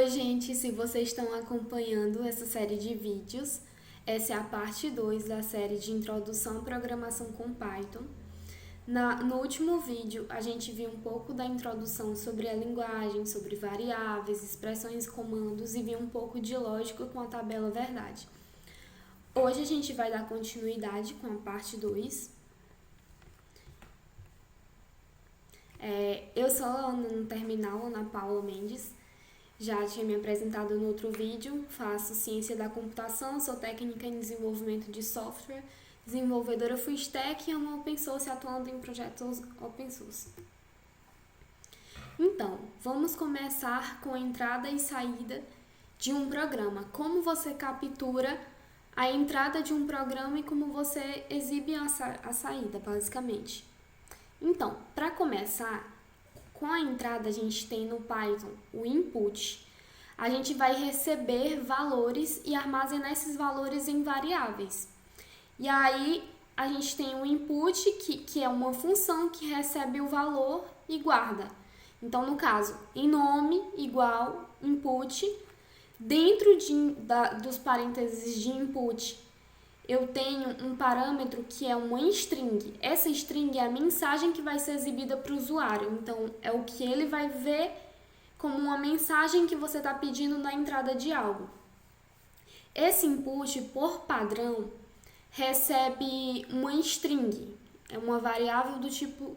Oi, gente, se vocês estão acompanhando essa série de vídeos, essa é a parte 2 da série de Introdução à Programação com Python. No último vídeo, a gente viu um pouco da introdução sobre a linguagem, sobre variáveis, expressões e comandos e viu um pouco de lógica com a tabela verdade. Hoje a gente vai dar continuidade com a parte 2. Eu sou a Ana no terminal, Ana Paula Mendes. Já tinha me apresentado no outro vídeo, faço ciência da computação, sou técnica em desenvolvimento de software, desenvolvedora full stack e amo open source, atuando em projetos open source. Então, vamos começar com a entrada e saída de um programa. Como você captura a entrada de um programa e como você exibe a saída, basicamente. Então, para começar, com a entrada a gente tem no Python o input. A gente vai receber valores e armazenar esses valores em variáveis. E aí a gente tem o input, que é uma função que recebe o valor e guarda. Então, no caso, em nome igual input, dentro dos parênteses de input, eu tenho um parâmetro que é uma string. Essa string é a mensagem que vai ser exibida para o usuário. Então, é o que ele vai ver como uma mensagem que você está pedindo na entrada de algo. Esse input, por padrão, recebe uma string. É uma variável do tipo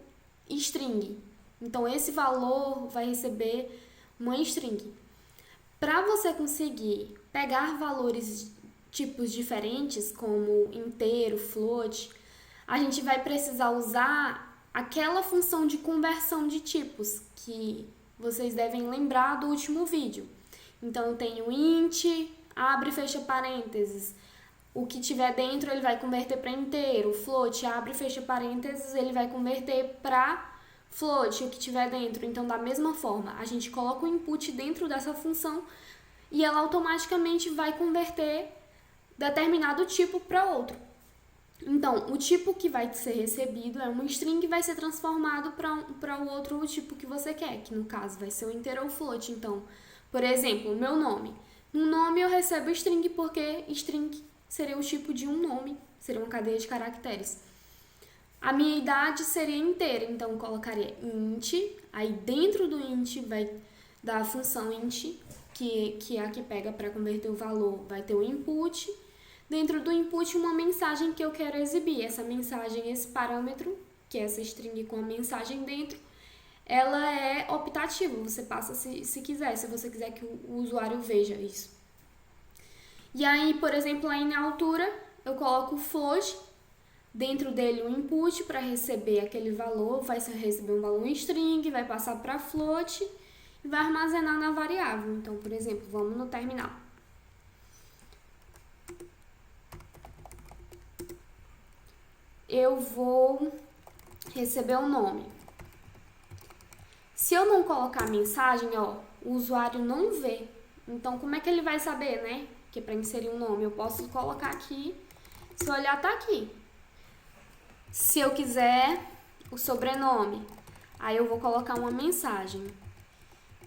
string. Então, esse valor vai receber uma string. Para você conseguir pegar valores tipos diferentes, como inteiro, float, a gente vai precisar usar aquela função de conversão de tipos que vocês devem lembrar do último vídeo. Então, eu tenho int, abre e fecha parênteses. O que tiver dentro, ele vai converter para inteiro. Float, abre e fecha parênteses, ele vai converter para float, o que tiver dentro. Então, da mesma forma, a gente coloca o input dentro dessa função e ela automaticamente vai converter determinado tipo para outro. Então, o tipo que vai ser recebido é uma string que vai ser transformado para o outro tipo que você quer, que no caso vai ser o inteiro ou float. Então, por exemplo, o meu nome. No nome eu recebo string porque string seria o tipo de um nome, seria uma cadeia de caracteres. A minha idade seria inteira, então eu colocaria int, aí dentro do int vai dar a função int, que é a que pega para converter o valor, vai ter o input. Dentro do input, uma mensagem que eu quero exibir. Essa mensagem, esse parâmetro, que é essa string com a mensagem dentro, ela é optativa. Você passa se quiser, se você quiser que o usuário veja isso. E aí, por exemplo, aí na altura, eu coloco o float, dentro dele o input para receber aquele valor, vai receber um valor em string, vai passar para float e vai armazenar na variável. Então, por exemplo, vamos no terminal. Eu vou receber o nome. Se eu não colocar a mensagem, o usuário não vê. Então, como é que ele vai saber, né? Que para inserir um nome, eu posso colocar aqui. Se eu olhar, tá aqui. Se eu quiser o sobrenome, aí eu vou colocar uma mensagem.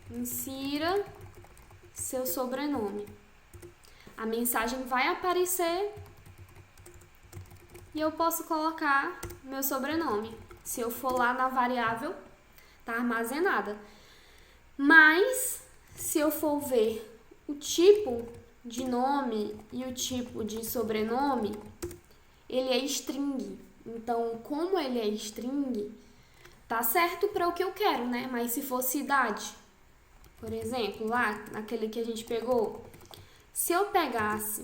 Insira seu sobrenome. A mensagem vai aparecer e eu posso colocar meu sobrenome. Se eu for lá na variável, tá armazenada. Mas, se eu for ver o tipo de nome e o tipo de sobrenome, ele é string. Então, como ele é string, tá certo para o que eu quero, né? Mas se fosse idade, por exemplo, lá naquele que a gente pegou, se eu pegasse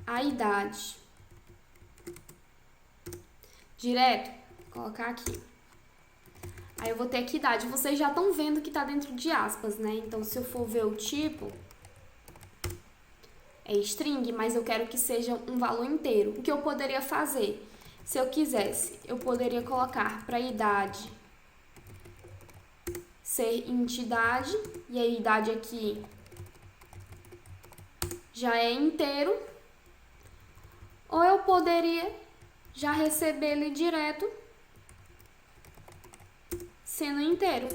a idade direto, colocar aqui. Aí eu vou ter aqui idade. Vocês já estão vendo que tá dentro de aspas, né? Então, se eu for ver o tipo, é string, mas eu quero que seja um valor inteiro. O que eu poderia fazer? Se eu quisesse, eu poderia colocar para idade ser entidade, e a idade aqui já é inteiro. Ou eu poderia já receber ele direto sendo inteiro.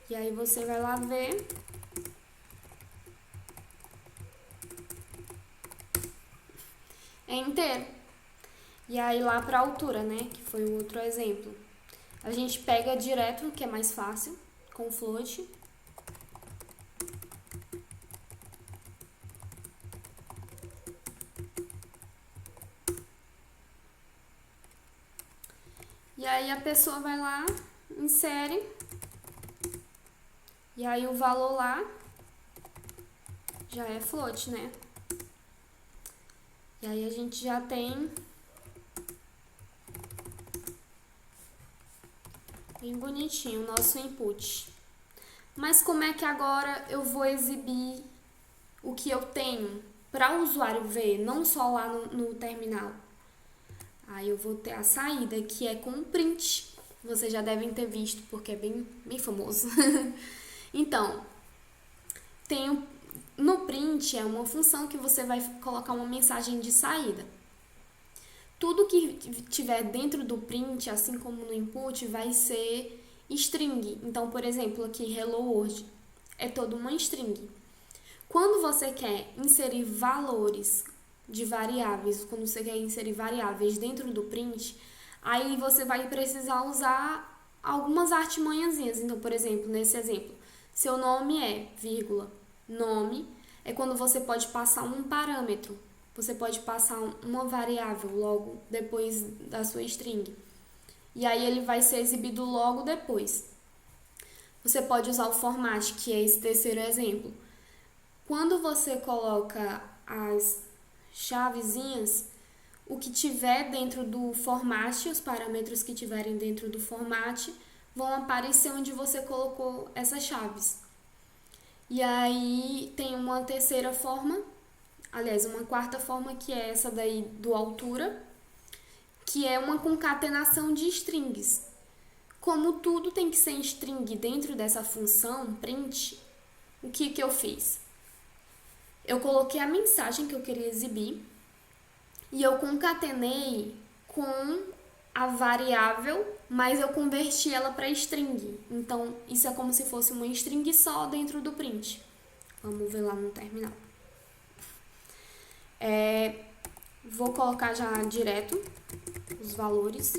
E aí você vai lá ver. É inteiro. E aí lá pra altura, né? Que foi o outro exemplo. A gente pega direto, que é mais fácil, com float. E aí a pessoa vai lá, insere. E aí o valor lá já é float, né? E aí a gente já tem bem bonitinho o nosso input. Mas como é que agora eu vou exibir o que eu tenho para o usuário ver, não só lá no terminal? Aí eu vou ter a saída, que é com um print. Vocês já devem ter visto, porque é bem famoso. Então, no print é uma função que você vai colocar uma mensagem de saída. Tudo que tiver dentro do print, assim como no input, vai ser string. Então, por exemplo, aqui Hello World é toda uma string. Quando você quer inserir valores de variáveis, quando você quer inserir variáveis dentro do print, aí você vai precisar usar algumas artimanhazinhas. Então, por exemplo, nesse exemplo, seu nome é, vírgula, nome é quando você pode passar um parâmetro. Você pode passar uma variável logo depois da sua string. E aí ele vai ser exibido logo depois. Você pode usar o format, que é esse terceiro exemplo. Quando você coloca as chavezinhas, o que tiver dentro do format, os parâmetros que tiverem dentro do format, vão aparecer onde você colocou essas chaves. E aí tem uma terceira forma, aliás, uma quarta forma, que é essa daí do altura, que é uma concatenação de strings. Como tudo tem que ser em string dentro dessa função print, o que eu fiz? Eu coloquei a mensagem que eu queria exibir e eu concatenei com a variável, mas eu converti ela para string. Então, isso é como se fosse uma string só dentro do print. Vamos ver lá no terminal. Vou colocar já direto os valores,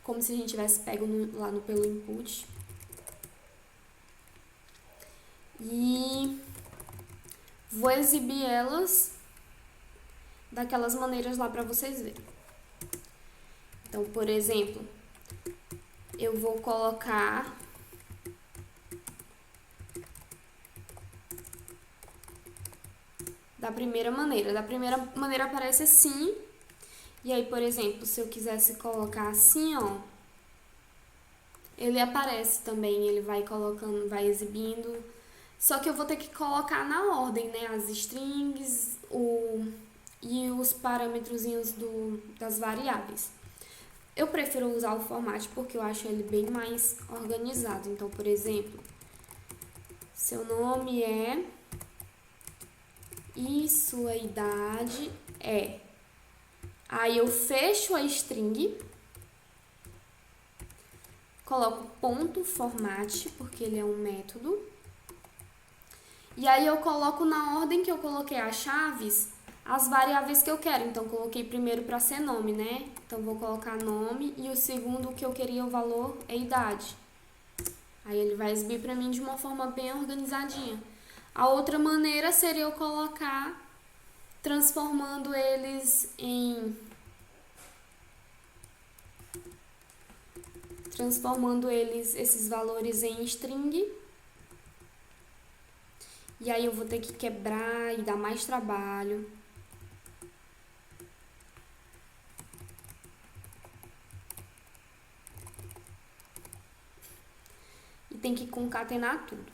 como se a gente tivesse pego lá pelo input. E vou exibir elas daquelas maneiras lá para vocês verem. Então, por exemplo, eu vou colocar da primeira maneira. Da primeira maneira aparece assim. E aí, por exemplo, se eu quisesse colocar assim, ó, ele aparece também, ele vai colocando, vai exibindo. Só que eu vou ter que colocar na ordem, né? As strings e os parâmetrozinhos das variáveis. Eu prefiro usar o format porque eu acho ele bem mais organizado. Então, por exemplo, seu nome é e sua idade é. Aí eu fecho a string, coloco ponto format, porque ele é um método. E aí eu coloco na ordem que eu coloquei as chaves, as variáveis que eu quero. Então, coloquei primeiro para ser nome, né? Então, vou colocar nome e o segundo que eu queria o valor é idade. Aí ele vai exibir para mim de uma forma bem organizadinha. A outra maneira seria eu colocar transformando eles esses valores em string. E aí eu vou ter que quebrar e dar mais trabalho. E tem que concatenar tudo.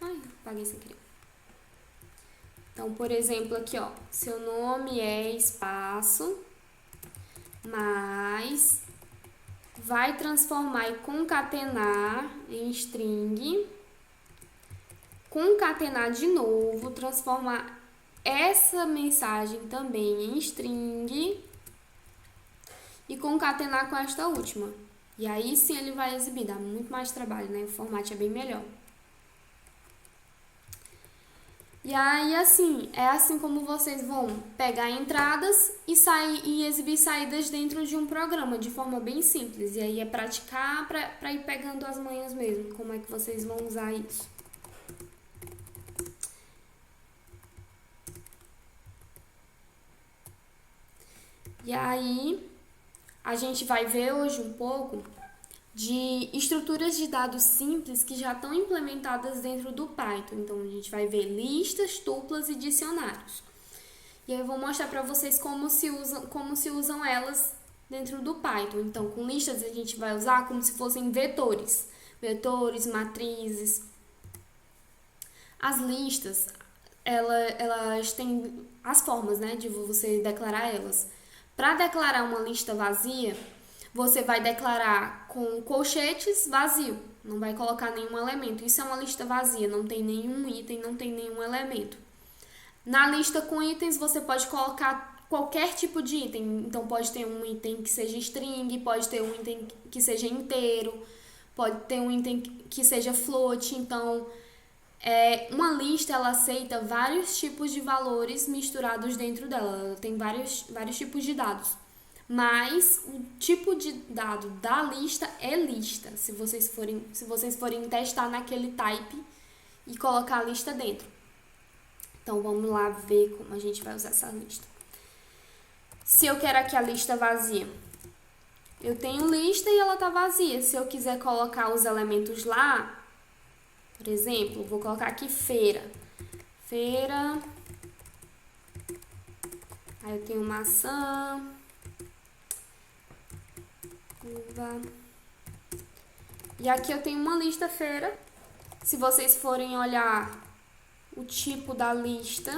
Ai, apaguei sem querer. Então, por exemplo, aqui, ó, seu nome é espaço, mas vai transformar e concatenar em string, concatenar de novo, transformar essa mensagem também em string e concatenar com esta última. E aí sim ele vai exibir, dá muito mais trabalho, né? O formato é bem melhor. E aí, assim, é assim como vocês vão pegar entradas e exibir saídas dentro de um programa, de forma bem simples. E aí é praticar para ir pegando as manhas mesmo, como é que vocês vão usar isso. E aí, a gente vai ver hoje um pouco de estruturas de dados simples que já estão implementadas dentro do Python. Então, a gente vai ver listas, tuplas e dicionários. E aí eu vou mostrar para vocês como se usam elas dentro do Python. Então, com listas a gente vai usar como se fossem vetores. Vetores, matrizes. As listas, elas têm as formas, né, de você declarar elas. Para declarar uma lista vazia, você vai declarar com colchetes vazio, não vai colocar nenhum elemento. Isso é uma lista vazia, não tem nenhum item, não tem nenhum elemento. Na lista com itens, você pode colocar qualquer tipo de item. Então, pode ter um item que seja string, pode ter um item que seja inteiro, pode ter um item que seja float. Então, uma lista, ela aceita vários tipos de valores misturados dentro dela. Ela tem vários tipos de dados. Mas o tipo de dado da lista é lista, se vocês forem testar naquele type e colocar a lista dentro. Então, vamos lá ver como a gente vai usar essa lista. Se eu quero aqui a lista vazia, eu tenho lista e ela está vazia. Se eu quiser colocar os elementos lá, por exemplo, vou colocar aqui feira. Feira. Aí eu tenho maçã, uva. E aqui eu tenho uma lista feira. Se vocês forem olhar o tipo da lista,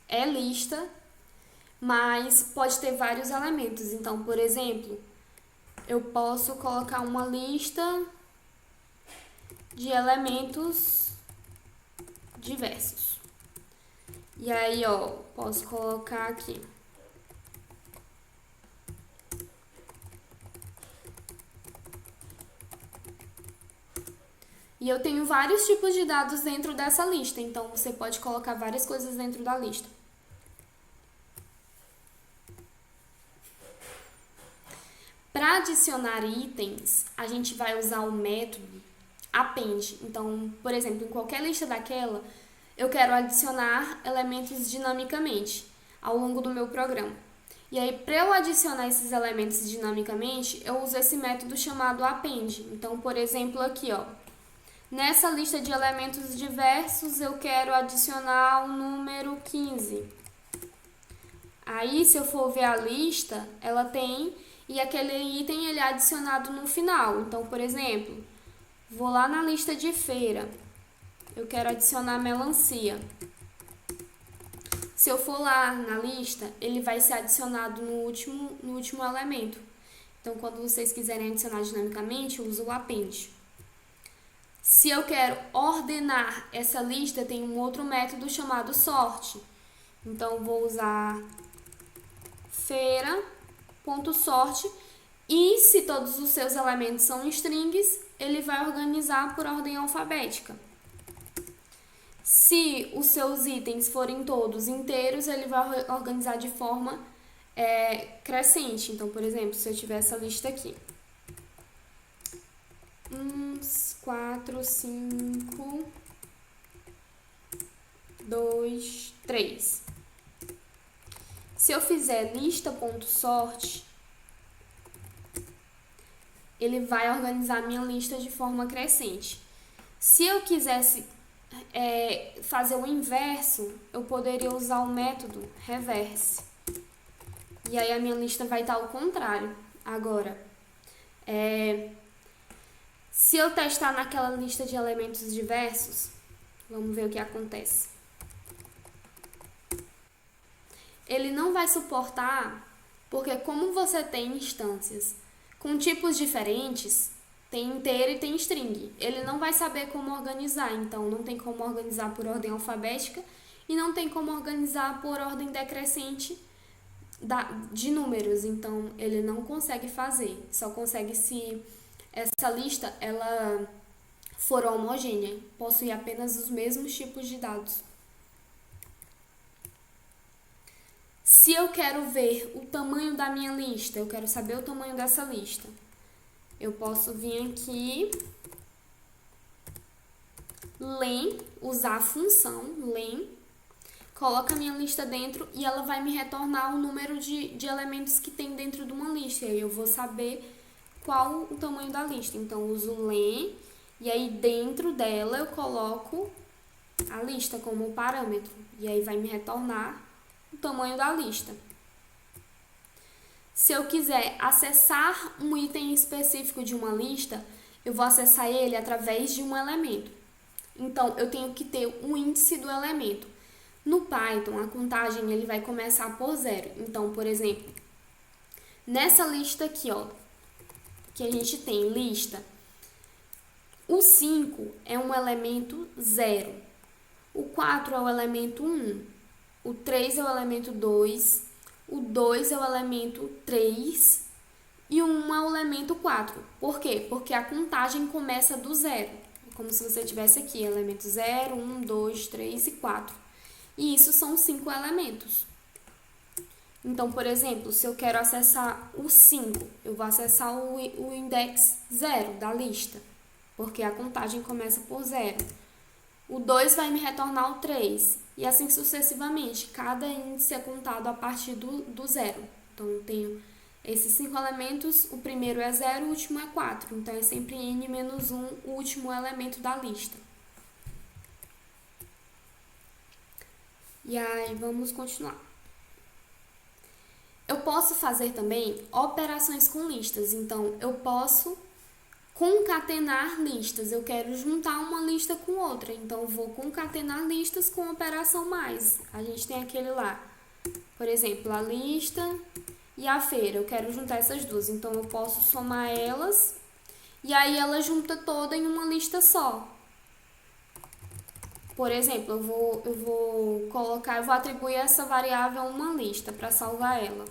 é lista, mas pode ter vários elementos. Então, por exemplo, eu posso colocar uma lista de elementos diversos. E aí, ó, posso colocar aqui. E eu tenho vários tipos de dados dentro dessa lista, então você pode colocar várias coisas dentro da lista. Para adicionar itens, a gente vai usar o método append. Então, por exemplo, em qualquer lista daquela, eu quero adicionar elementos dinamicamente ao longo do meu programa. E aí, para eu adicionar esses elementos dinamicamente, eu uso esse método chamado append. Então, por exemplo, aqui, ó, nessa lista de elementos diversos, eu quero adicionar o número 15. Aí, se eu for ver a lista, ela tem, e aquele item ele é adicionado no final. Então, por exemplo, vou lá na lista de feira, eu quero adicionar melancia. Se eu for lá na lista, ele vai ser adicionado no último elemento. Então, quando vocês quiserem adicionar dinamicamente, usa o append. Se eu quero ordenar essa lista, tem um outro método chamado sort. Então, vou usar feira.sort e se todos os seus elementos são strings, ele vai organizar por ordem alfabética. Se os seus itens forem todos inteiros, ele vai organizar de forma crescente. Então, por exemplo, se eu tiver essa lista aqui. 1, 4, 5, 2, 3. Se eu fizer lista.sort, ele vai organizar a minha lista de forma crescente. Se eu quisesse fazer o inverso, eu poderia usar o método reverse. E aí a minha lista vai estar ao contrário. Agora, se eu testar naquela lista de elementos diversos, vamos ver o que acontece. Ele não vai suportar, porque como você tem instâncias com tipos diferentes, tem inteiro e tem string, ele não vai saber como organizar. Então, não tem como organizar por ordem alfabética e não tem como organizar por ordem decrescente de números, então ele não consegue fazer, só consegue se essa lista ela for homogênea, possui apenas os mesmos tipos de dados. Se eu quero ver o tamanho da minha lista, eu quero saber o tamanho dessa lista, eu posso vir aqui, len, usar a função len, coloca a minha lista dentro e ela vai me retornar o número de elementos que tem dentro de uma lista. E aí eu vou saber qual o tamanho da lista. Então, eu uso len e aí dentro dela eu coloco a lista como parâmetro. E aí vai me retornar o tamanho da lista. Se eu quiser acessar um item específico de uma lista, eu vou acessar ele através de um elemento. Então, eu tenho que ter um índice do elemento. No Python, a contagem ele vai começar por 0. Então, por exemplo, nessa lista aqui, ó, que a gente tem lista, o 5 é um elemento 0, o 4 é o elemento 1, o 3 é o elemento 2, o 2 é o elemento 3 e o 1 é o elemento 4. Por quê? Porque a contagem começa do 0. É como se você tivesse aqui elemento 0, 1, 2, 3 e 4. E isso são 5 elementos. Então, por exemplo, se eu quero acessar o 5, eu vou acessar o index 0 da lista, porque a contagem começa por 0. O 2 vai me retornar o 3, e assim sucessivamente. Cada índice é contado a partir do 0. Então, eu tenho esses 5 elementos, o primeiro é 0, o último é 4. Então, é sempre n menos 1 o último elemento da lista. E aí, vamos continuar. Eu posso fazer também operações com listas. Então, eu posso concatenar listas. Eu quero juntar uma lista com outra. Então, eu vou concatenar listas com operação mais. A gente tem aquele lá, por exemplo, a lista e a feira. Eu quero juntar essas duas. Então, eu posso somar elas e aí ela junta toda em uma lista só. Por exemplo, eu vou atribuir essa variável a uma lista para salvar ela.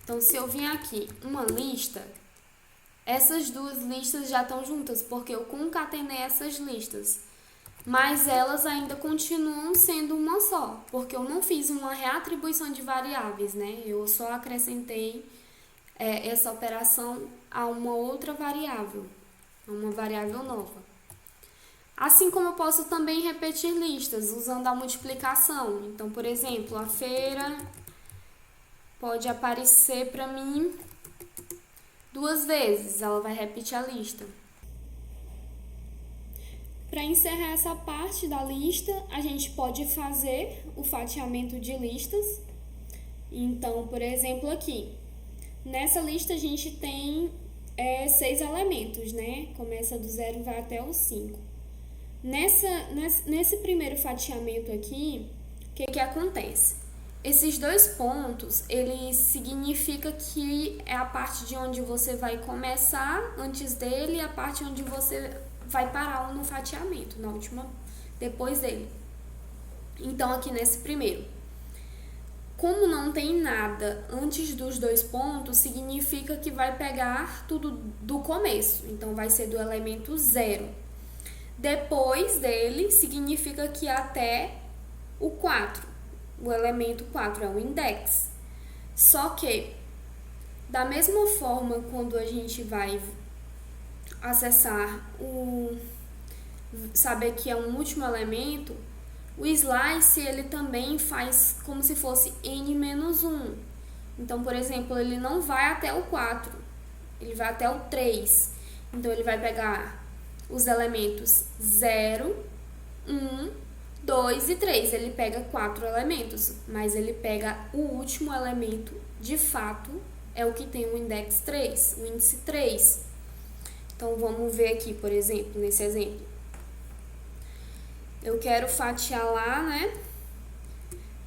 Então, se eu vim aqui, uma lista, essas duas listas já estão juntas, porque eu concatenei essas listas. Mas elas ainda continuam sendo uma só, porque eu não fiz uma reatribuição de variáveis, né? Eu só acrescentei essa operação a uma outra variável, a uma variável nova. Assim como eu posso também repetir listas usando a multiplicação. Então, por exemplo, a feira pode aparecer para mim 2 vezes, ela vai repetir a lista. Para encerrar essa parte da lista, a gente pode fazer o fatiamento de listas. Então, por exemplo, aqui, nessa lista a gente tem 6 elementos, né? Começa do 0 e vai até o 5. Nesse primeiro fatiamento aqui, o que acontece? Esses 2 pontos, ele significa que é a parte de onde você vai começar antes dele e a parte onde você vai parar no fatiamento, na última, depois dele. Então, aqui nesse primeiro, como não tem nada antes dos 2 pontos, significa que vai pegar tudo do começo. Então, vai ser do elemento 0. Depois dele, significa que até o 4. O elemento 4 é o index. Só que, da mesma forma, quando a gente vai acessar saber que é um último elemento, o slice ele também faz como se fosse n menos 1. Então, por exemplo, ele não vai até o 4, ele vai até o 3. Então, ele vai pegar os elementos 0, 1, 2 e 3. Ele pega 4 elementos, mas ele pega o último elemento, de fato, é o que tem o index 3, o índice 3. Então, vamos ver aqui, por exemplo, nesse exemplo. Eu quero fatiar lá, né?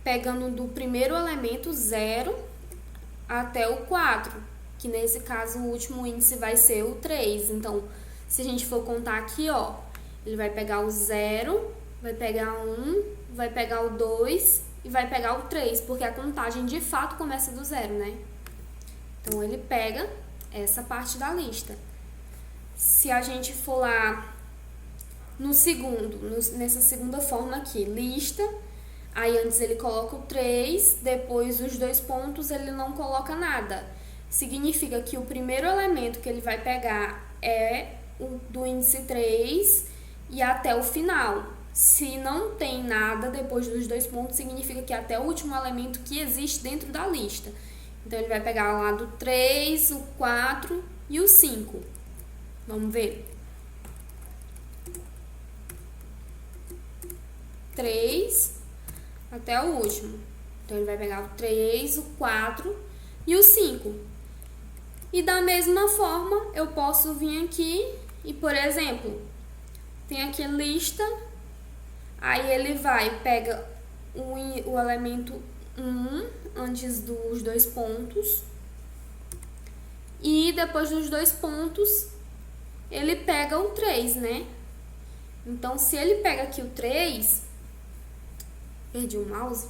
Pegando do primeiro elemento, 0, até o 4, que nesse caso o último índice vai ser o 3. Então, se a gente for contar aqui, ó, ele vai pegar o 0, vai pegar o 1, vai pegar o 2 e vai pegar o 3, porque a contagem de fato começa do 0, né? Então, ele pega essa parte da lista. Se a gente for lá no segundo, nessa segunda forma aqui, lista, aí antes ele coloca o 3, depois os 2 pontos ele não coloca nada. Significa que o primeiro elemento que ele vai pegar é o do índice 3 e até o final. Se não tem nada depois dos 2 pontos, significa que até o último elemento que existe dentro da lista. Então, ele vai pegar lá do 3, o 4 e o 5. Vamos ver. 3 até o último. Então, ele vai pegar o 3, o 4 e o 5. E da mesma forma, eu posso vir aqui e, por exemplo, tem aqui a lista, aí ele pega o elemento 1 antes dos 2 pontos e depois dos 2 pontos ele pega o 3, né? Então, se ele pega aqui o 3, perdi o mouse,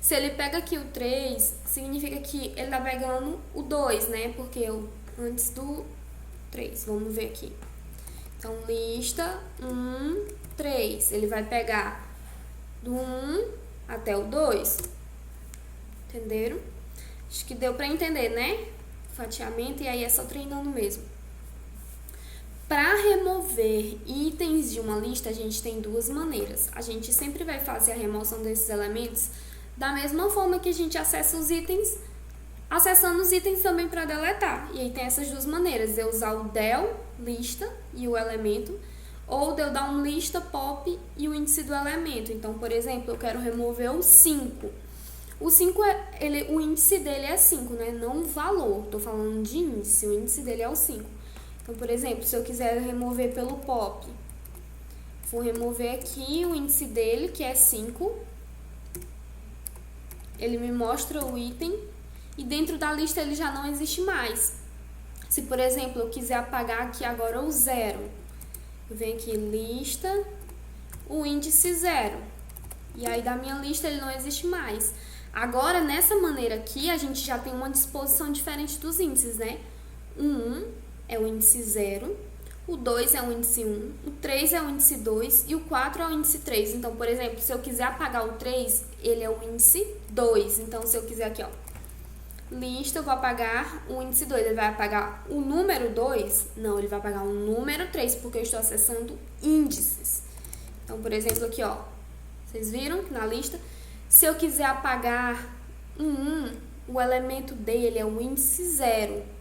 se ele pega aqui o 3, significa que ele tá pegando o 2, né? Porque antes do 3, vamos ver aqui. Então, lista 1, 3. Ele vai pegar do 1 até o 2. Entenderam? Acho que deu pra entender, né? Fatiamento, e aí é só treinando mesmo. Para remover itens de uma lista, a gente tem 2 maneiras. A gente sempre vai fazer a remoção desses elementos da mesma forma que a gente acessa os itens, acessando os itens também para deletar. E aí tem essas 2 maneiras, eu usar o del, lista, e o elemento, ou de eu dar um lista, pop, e o índice do elemento. Então, por exemplo, eu quero remover o 5. O 5, o índice dele é 5, né? Não o valor, tô falando de índice, o índice dele é o 5. Então, por exemplo, se eu quiser remover pelo pop, vou remover aqui o índice dele, que é 5. Ele me mostra o item e dentro da lista ele já não existe mais. Se, por exemplo, eu quiser apagar aqui agora o 0, eu venho aqui lista, o índice 0. E aí da minha lista ele não existe mais. Agora, nessa maneira aqui, a gente já tem uma disposição diferente dos índices, né? O 1 é o índice 0, o 2 é o índice 1, o 3 é o índice 2 e o 4 é o índice 3. Então, por exemplo, se eu quiser apagar o 3, ele é o índice 2. Então, se eu quiser aqui, ó, lista, eu vou apagar o índice 2. Ele vai apagar o número 2? Não, ele vai apagar o número 3, porque eu estou acessando índices. Então, por exemplo, aqui, ó, vocês viram que na lista, se eu quiser apagar o 1, o elemento dele é o índice 0.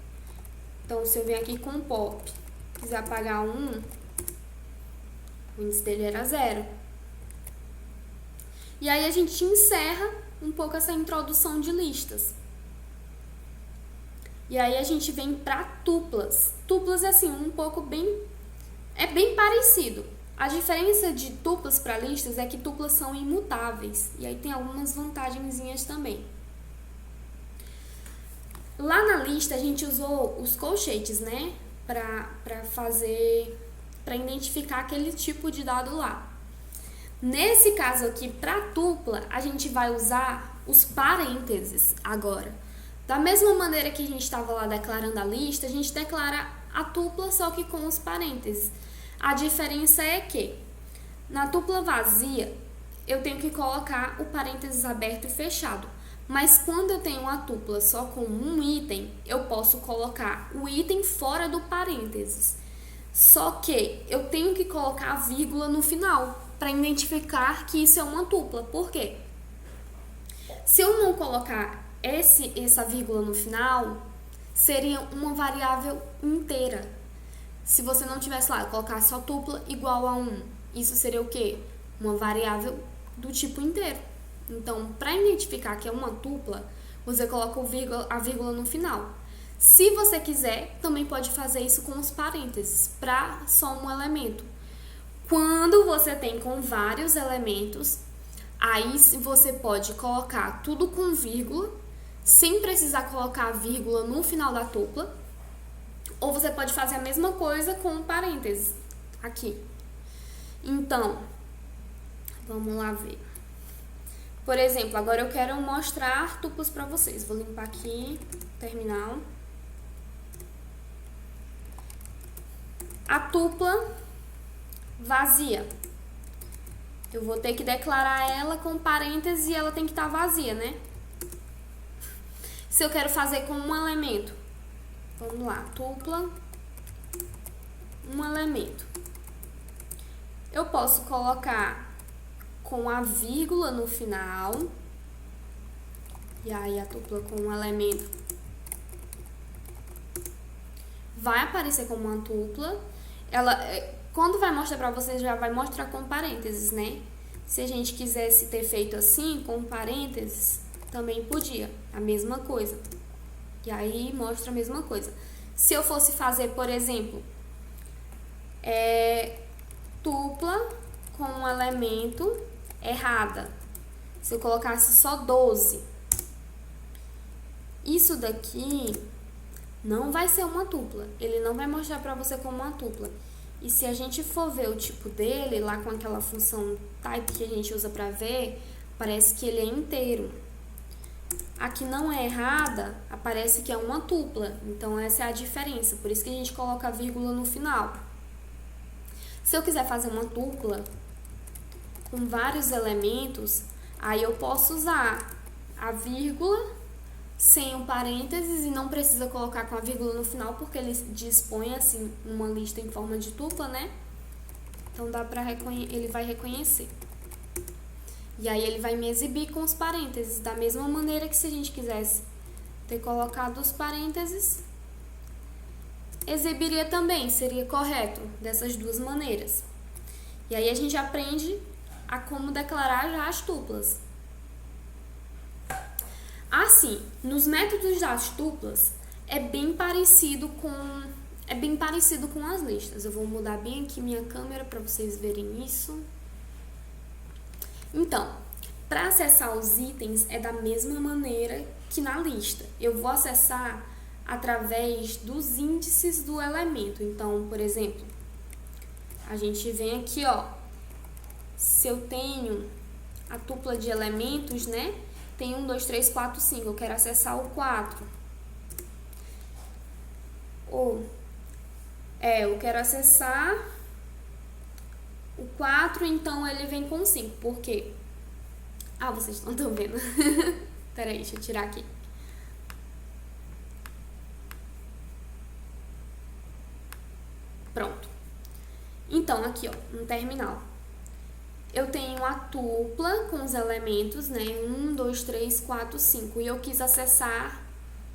Então, se eu venho aqui com pop, quiser apagar 1, o índice dele era 0. E aí a gente encerra um pouco essa introdução de listas. E aí a gente vem para tuplas. Tuplas é assim, um pouco é bem parecido. A diferença de tuplas para listas é que tuplas são imutáveis. E aí tem algumas vantagenzinhas também. Lá na lista a gente usou os colchetes, né? Para identificar aquele tipo de dado lá. Nesse caso aqui, para tupla, a gente vai usar os parênteses agora. Da mesma maneira que a gente estava lá declarando a lista, a gente declara a tupla só que com os parênteses. A diferença é que na tupla vazia eu tenho que colocar o parênteses aberto e fechado. Mas quando eu tenho uma tupla só com um item, eu posso colocar o item fora do parênteses. Só que eu tenho que colocar a vírgula no final para identificar que isso é uma tupla. Por quê? Se eu não colocar essa vírgula no final, seria uma variável inteira. Se você não tivesse lá, colocar só tupla igual a 1, isso seria o quê? Uma variável do tipo inteiro. Então, para identificar que é uma tupla, você coloca a vírgula no final. Se você quiser, também pode fazer isso com os parênteses, para só um elemento. Quando você tem com vários elementos, aí você pode colocar tudo com vírgula, sem precisar colocar a vírgula no final da tupla. Ou você pode fazer a mesma coisa com parênteses aqui. Então, vamos lá ver. Por exemplo, agora eu quero mostrar tuplas para vocês. Vou limpar aqui o terminal. A tupla vazia. Eu vou ter que declarar ela com parênteses e ela tem que estar vazia, né? Se eu quero fazer com um elemento, vamos lá, tupla, um elemento. Eu posso colocar com a vírgula no final, e aí a tupla com um elemento vai aparecer como uma tupla. Ela, quando vai mostrar pra vocês, já vai mostrar com parênteses, né? Se a gente quisesse ter feito assim, com parênteses, também podia, a mesma coisa. E aí mostra a mesma coisa. Se eu fosse fazer, por exemplo, tupla com um elemento errada, se eu colocasse só 12, isso daqui não vai ser uma tupla, ele não vai mostrar pra você como uma tupla. E se a gente for ver o tipo dele, lá com aquela função type que a gente usa pra ver, parece que ele é inteiro. Aqui não é errada, aparece que é uma tupla, então essa é a diferença, por isso que a gente coloca a vírgula no final. Se eu quiser fazer uma tupla com vários elementos, aí eu posso usar a vírgula sem o parênteses e não precisa colocar com a vírgula no final, porque ele dispõe assim uma lista em forma de tupla, né? Então dá pra ele vai reconhecer. E aí ele vai me exibir com os parênteses, da mesma maneira que se a gente quisesse ter colocado os parênteses, exibiria também, seria correto, dessas duas maneiras. E aí a gente aprende a como declarar já as tuplas. Assim, nos métodos das tuplas, é bem parecido com as listas. Eu vou mudar bem aqui minha câmera para vocês verem isso. Então, para acessar os itens é da mesma maneira que na lista. Eu vou acessar através dos índices do elemento. Então, por exemplo, a gente vem aqui, ó, se eu tenho a tupla de elementos, né? Tem 1, 2, 3, 4, 5. Eu quero acessar o 4. Eu quero acessar o 4, então ele vem com 5. Por quê? Ah, vocês não estão vendo. Peraí, deixa eu tirar aqui. Pronto. Então, aqui, ó, no terminal. Eu tenho a tupla com os elementos, né? 1, 2, 3, 4, 5. E eu quis acessar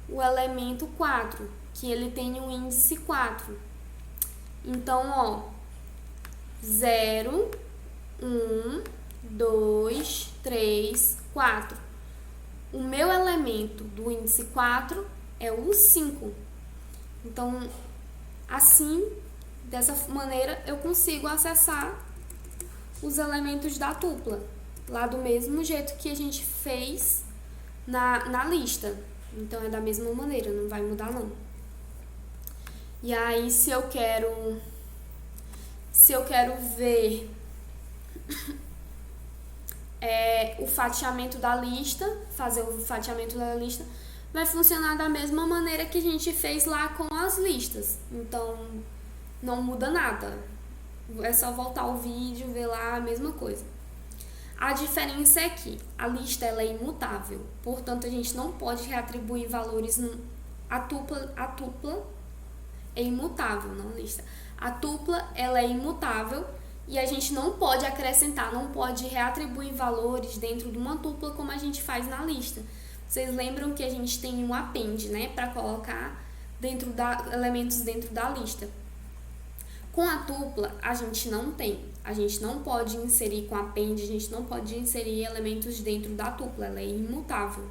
o elemento 4, que ele tem o índice 4. Então, ó, 0, 1, 2, 3, 4. O meu elemento do índice 4 é o 5. Então, assim, dessa maneira, eu consigo acessar os elementos da tupla, lá do mesmo jeito que a gente fez na lista. Então, é da mesma maneira, não vai mudar não. E aí, se eu quero ver o fatiamento da lista, fazer o fatiamento da lista, vai funcionar da mesma maneira que a gente fez lá com as listas. Então, não muda nada. É só voltar o vídeo, ver lá a mesma coisa. A diferença é que a lista ela é imutável, portanto a gente não pode reatribuir valores. A tupla é imutável, não a lista. A tupla ela é imutável e a gente não pode acrescentar, não pode reatribuir valores dentro de uma tupla como a gente faz na lista. Vocês lembram que a gente tem um append, né, para colocar elementos dentro da lista. Com a tupla, a gente não tem. A gente não pode inserir com append, a gente não pode inserir elementos dentro da tupla, ela é imutável.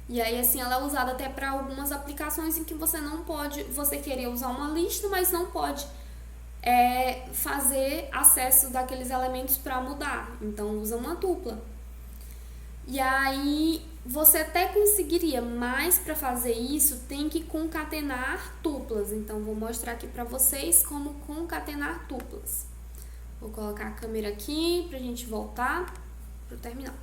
E aí, assim, ela é usada até para algumas aplicações em que você não pode, você querer usar uma lista, mas não pode fazer acesso daqueles elementos para mudar. Então, usa uma tupla. E aí, você até conseguiria, mas para fazer isso, tem que concatenar tuplas. Então, vou mostrar aqui para vocês como concatenar tuplas. Vou colocar a câmera aqui pra gente voltar pro terminal.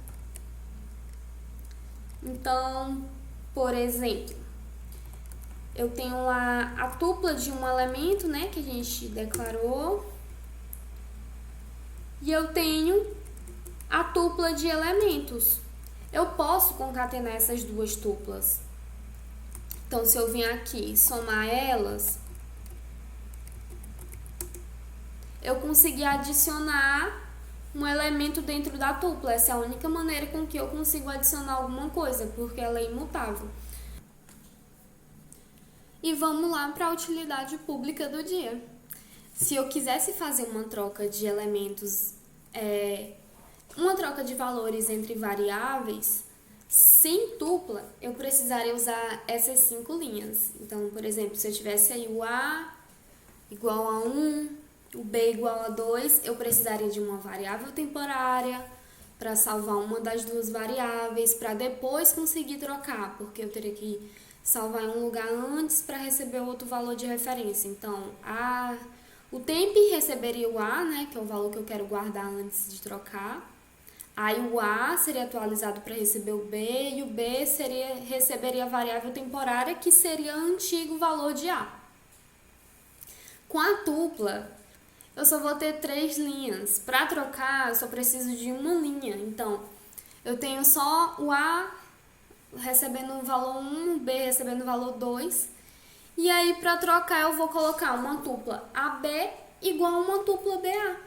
Então, por exemplo, eu tenho lá a tupla de um elemento, né, que a gente declarou. E eu tenho a tupla de elementos. Eu posso concatenar essas duas tuplas. Então, se eu vim aqui somar elas, eu consegui adicionar um elemento dentro da tupla. Essa é a única maneira com que eu consigo adicionar alguma coisa, porque ela é imutável. E vamos lá para a utilidade pública do dia. Se eu quisesse fazer uma troca de elementos, uma troca de valores entre variáveis, sem tupla, eu precisaria usar essas 5 linhas. Então, por exemplo, se eu tivesse aí o A igual a 1, o B igual a 2, eu precisaria de uma variável temporária para salvar uma das duas variáveis, para depois conseguir trocar, porque eu teria que salvar em um lugar antes para receber outro valor de referência. Então, o temp receberia o A, né, que é o valor que eu quero guardar antes de trocar. Aí o A seria atualizado para receber o B, e o B receberia a variável temporária, que seria o antigo valor de A. Com a tupla, eu só vou ter 3 linhas. Para trocar, eu só preciso de uma linha. Então, eu tenho só o A recebendo o valor 1, o B recebendo o valor 2. E aí, para trocar, eu vou colocar uma tupla AB igual a uma tupla BA.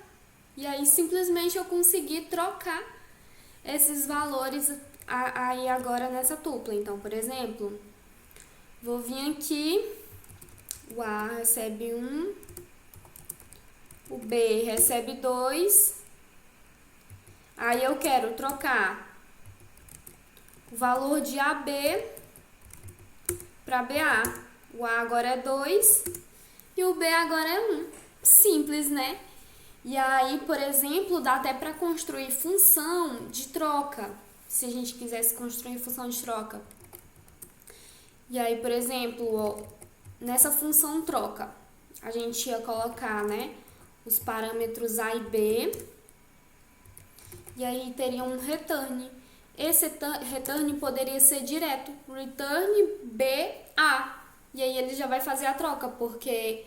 E aí, simplesmente, eu consegui trocar esses valores aí agora nessa tupla. Então, por exemplo, vou vir aqui, o A recebe 1, o B recebe 2. Aí eu quero trocar o valor de AB para BA. O A agora é 2 e o B agora é 1. Simples, né? E aí, por exemplo, dá até para construir função de troca, se a gente quisesse construir função de troca. E aí, por exemplo, nessa função troca, a gente ia colocar, né, os parâmetros A e B, e aí teria um return. Esse return poderia ser direto, return BA, e aí ele já vai fazer a troca, porque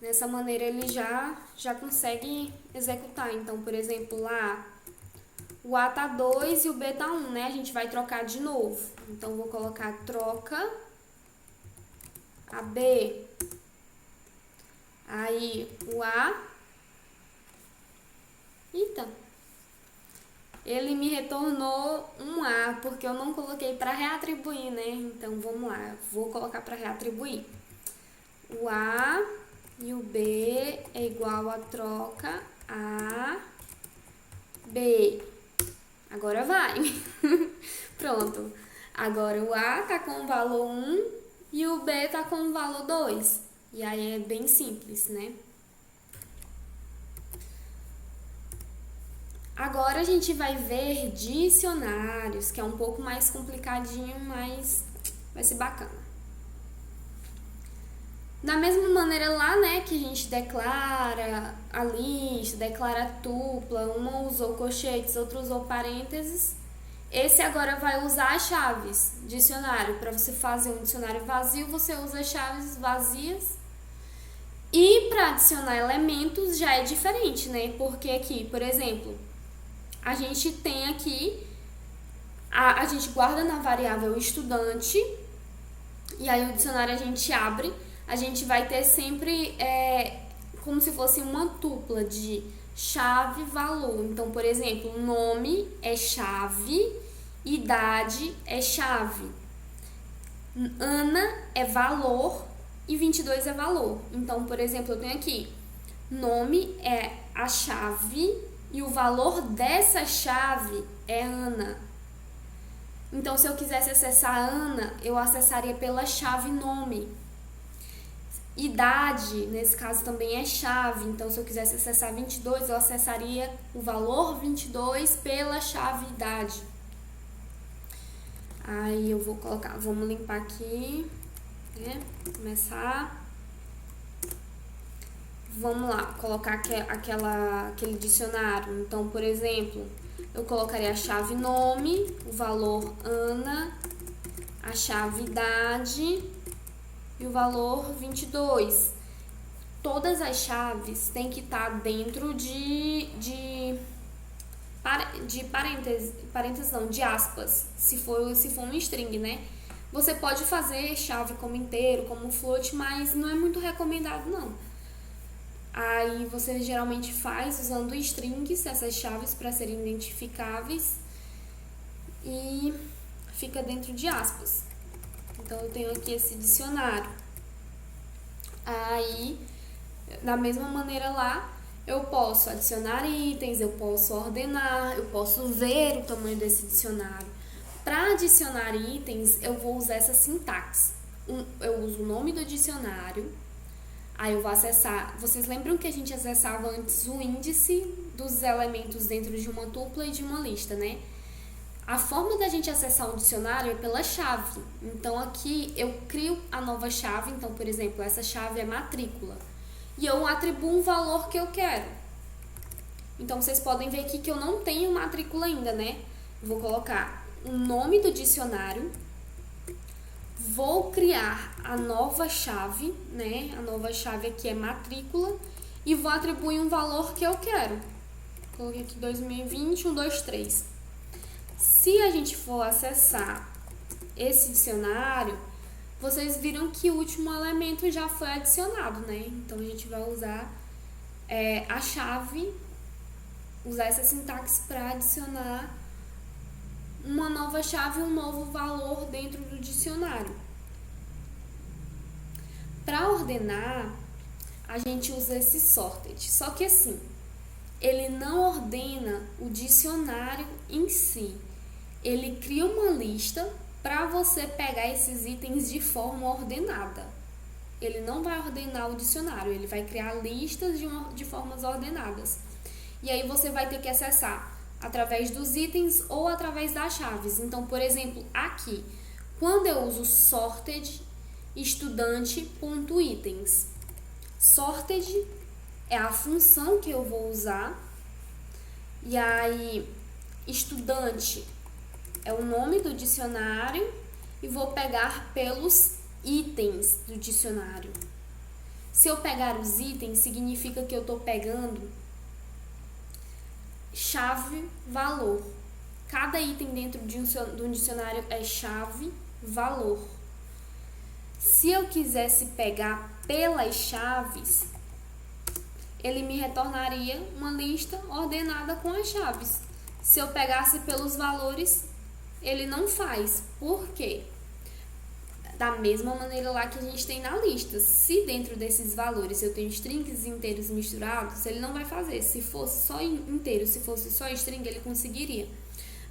dessa maneira ele já consegue executar. Então, por exemplo, lá o A tá 2 e o B tá 1, né? A gente vai trocar de novo. Então, vou colocar troca AB. Aí, o A. Eita! Ele me retornou um A, porque eu não coloquei para reatribuir, né? Então, vamos lá. Vou colocar para reatribuir. O A e o B é igual a troca A, B. Agora vai. Pronto. Agora o A tá com o valor 1 e o B tá com o valor 2. E aí é bem simples, né? Agora a gente vai ver dicionários, que é um pouco mais complicadinho, mas vai ser bacana. Da mesma maneira lá, né, que a gente declara a lista, declara a tupla, uma usou colchetes, outra usou parênteses, esse agora vai usar as chaves, dicionário. Para você fazer um dicionário vazio, você usa as chaves vazias. E para adicionar elementos já é diferente, né, porque aqui, por exemplo, a gente tem aqui, a gente guarda na variável estudante, e aí o dicionário a gente abre, a gente vai ter sempre como se fosse uma tupla de chave, valor. Então, por exemplo, nome é chave, idade é chave, Ana é valor e 22 é valor. Então, por exemplo, eu tenho aqui, nome é a chave e o valor dessa chave é Ana. Então, se eu quisesse acessar a Ana, eu acessaria pela chave nome. Idade, nesse caso, também é chave. Então, se eu quisesse acessar 22, eu acessaria o valor 22 pela chave idade. Aí, eu vou colocar, vamos limpar aqui, né? Começar. Vamos lá, colocar aquele dicionário. Então, por exemplo, eu colocaria a chave nome, o valor Ana, a chave idade e o valor 22. Todas as chaves têm que estar dentro de parênteses não, de aspas, se for um string, né? Você pode fazer chave como inteiro, como float, mas não é muito recomendado, não. Aí você geralmente faz usando strings, essas chaves para serem identificáveis, e fica dentro de aspas. Então eu tenho aqui esse dicionário. Aí, da mesma maneira lá, eu posso adicionar itens, eu posso ordenar, eu posso ver o tamanho desse dicionário. Para adicionar itens, eu vou usar essa sintaxe. Eu uso o nome do dicionário, aí eu vou acessar. Vocês lembram que a gente acessava antes o índice dos elementos dentro de uma tupla e de uma lista, né? A forma da gente acessar um dicionário é pela chave. Então aqui eu crio a nova chave. Então, por exemplo, essa chave é matrícula. E eu atribuo um valor que eu quero. Então vocês podem ver aqui que eu não tenho matrícula ainda, né? Vou colocar o nome do dicionário. Vou criar a nova chave, né? A nova chave aqui é matrícula. E vou atribuir um valor que eu quero. Coloquei aqui 2020, 123. Se a gente for acessar esse dicionário, vocês viram que o último elemento já foi adicionado, né? Então a gente vai usar a chave, usar essa sintaxe para adicionar uma nova chave e um novo valor dentro do dicionário. Para ordenar, a gente usa esse sorted. Só que assim, ele não ordena o dicionário em si. Ele cria uma lista para você pegar esses itens de forma ordenada. Ele não vai ordenar o dicionário, ele vai criar listas de formas ordenadas. E aí você vai ter que acessar através dos itens ou através das chaves. Então, por exemplo, aqui, quando eu uso sorted estudante.itens, sorted é a função que eu vou usar, e aí estudante é o nome do dicionário e vou pegar pelos itens do dicionário. Se eu pegar os itens, significa que eu estou pegando chave valor. Cada item dentro de um dicionário é chave valor. Se eu quisesse pegar pelas chaves, ele me retornaria uma lista ordenada com as chaves. Se eu pegasse pelos valores, ele não faz. Por quê? Da mesma maneira lá que a gente tem na lista. Se dentro desses valores eu tenho strings inteiros misturados, ele não vai fazer. Se fosse só inteiro, se fosse só string, ele conseguiria.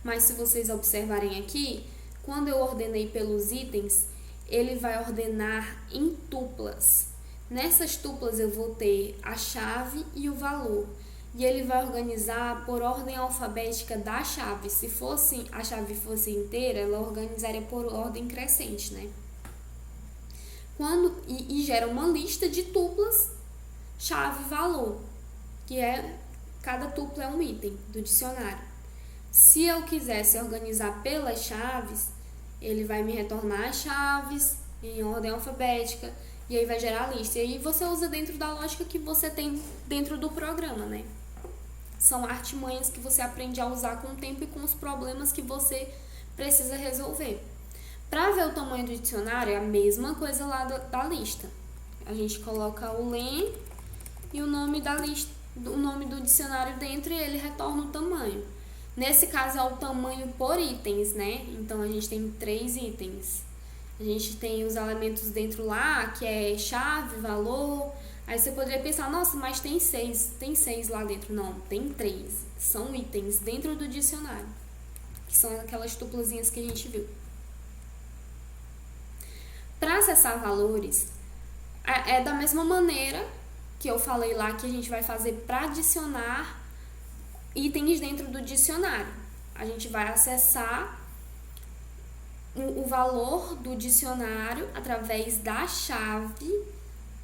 Mas se vocês observarem aqui, quando eu ordenei pelos itens, ele vai ordenar em tuplas. Nessas tuplas eu vou ter a chave e o valor. E ele vai organizar por ordem alfabética da chave. Se a chave fosse inteira, ela organizaria por ordem crescente, né? E gera uma lista de tuplas, chave, valor, que cada tupla é um item do dicionário. Se eu quisesse organizar pelas chaves, ele vai me retornar as chaves em ordem alfabética e aí vai gerar a lista. E aí você usa dentro da lógica que você tem dentro do programa, né? São artimanhas que você aprende a usar com o tempo e com os problemas que você precisa resolver. Para ver o tamanho do dicionário, é a mesma coisa lá da lista. A gente coloca o len e o nome da lista, o nome do dicionário dentro, e ele retorna o tamanho. Nesse caso é o tamanho por itens, né? Então a gente tem 3 itens. A gente tem os elementos dentro lá, que é chave, valor. Aí você poderia pensar, nossa, mas tem 6 lá dentro. Não, tem 3. São itens dentro do dicionário, que são aquelas tuplazinhas que a gente viu. Para acessar valores, é da mesma maneira que eu falei lá que a gente vai fazer para adicionar itens dentro do dicionário. A gente vai acessar o valor do dicionário através da chave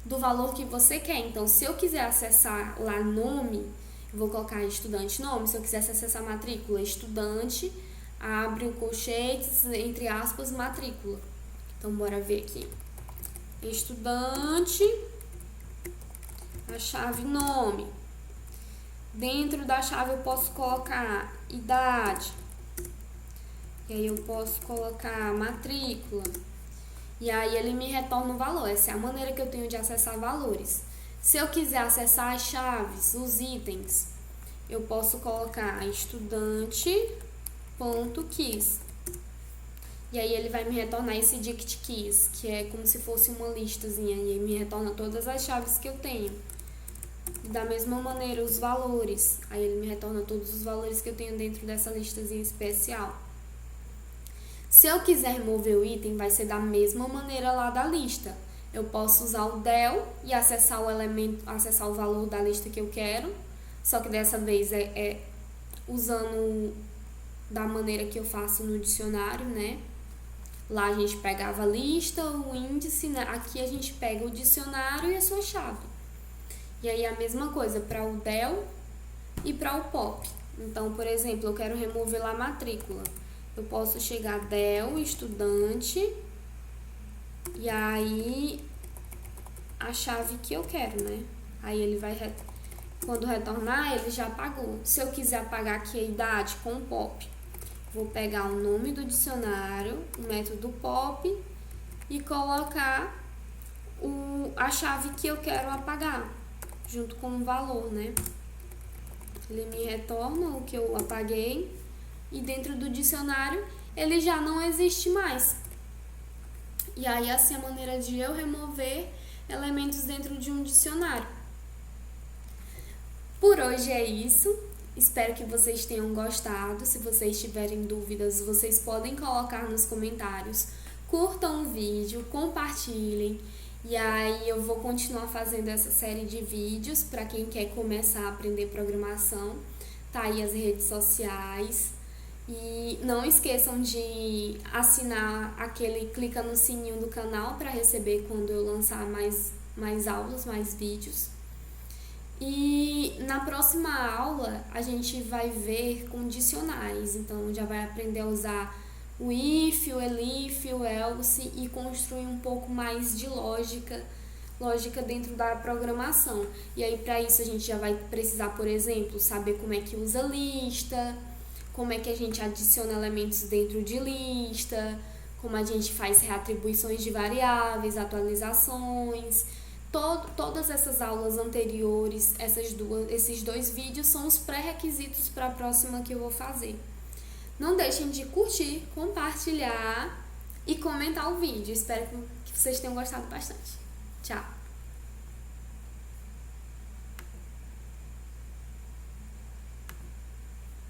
do valor que você quer. Então, se eu quiser acessar lá nome, Vou colocar estudante nome. Se eu quisesse acessar a matrícula, estudante, abre o colchetes, entre aspas, matrícula. Então, bora ver aqui. Estudante, a chave nome. Dentro da chave eu posso colocar idade. E aí eu posso colocar matrícula. E aí ele me retorna o valor. Essa é a maneira que eu tenho de acessar valores. Se eu quiser acessar as chaves, os itens, eu posso colocar estudante.keys. E aí ele vai me retornar esse dict keys, que é como se fosse uma listazinha. E ele me retorna todas as chaves que eu tenho. Da mesma maneira, os valores. Aí ele me retorna todos os valores que eu tenho dentro dessa listazinha especial. Se eu quiser remover o item, vai ser da mesma maneira lá da lista. Eu posso usar o del e acessar o elemento, acessar o valor da lista que eu quero. Só que dessa vez é usando da maneira que eu faço no dicionário, né? Lá a gente pegava a lista, o índice, né? Aqui a gente pega o dicionário e a sua chave. E aí a mesma coisa para o del e para o pop. Então, por exemplo, eu quero remover lá a matrícula. Eu posso chegar del, estudante, e aí a chave que eu quero, né? Aí ele vai, quando retornar, ele já apagou. Se eu quiser apagar aqui a idade com o pop, vou pegar o nome do dicionário, o método pop, e colocar a chave que eu quero apagar, junto com o valor, né? Ele me retorna o que eu apaguei. E dentro do dicionário ele já não existe mais. E aí assim é a maneira de eu remover elementos dentro de um dicionário. Por hoje é isso. Espero que vocês tenham gostado. Se vocês tiverem dúvidas, vocês podem colocar nos comentários. Curtam o vídeo, compartilhem. E aí eu vou continuar fazendo essa série de vídeos para quem quer começar a aprender programação. Tá aí as redes sociais. E não esqueçam de assinar clica no sininho do canal para receber quando eu lançar mais aulas, mais vídeos. E na próxima aula a gente vai ver condicionais, então já vai aprender a usar o if, o elif, o else e construir um pouco mais de lógica dentro da programação. E aí para isso a gente já vai precisar, por exemplo, saber como é que usa lista, como é que a gente adiciona elementos dentro de lista, como a gente faz reatribuições de variáveis, atualizações. Todas essas aulas anteriores, esses dois vídeos são os pré-requisitos para a próxima que eu vou fazer. Não deixem de curtir, compartilhar e comentar o vídeo. Espero que vocês tenham gostado bastante. Tchau!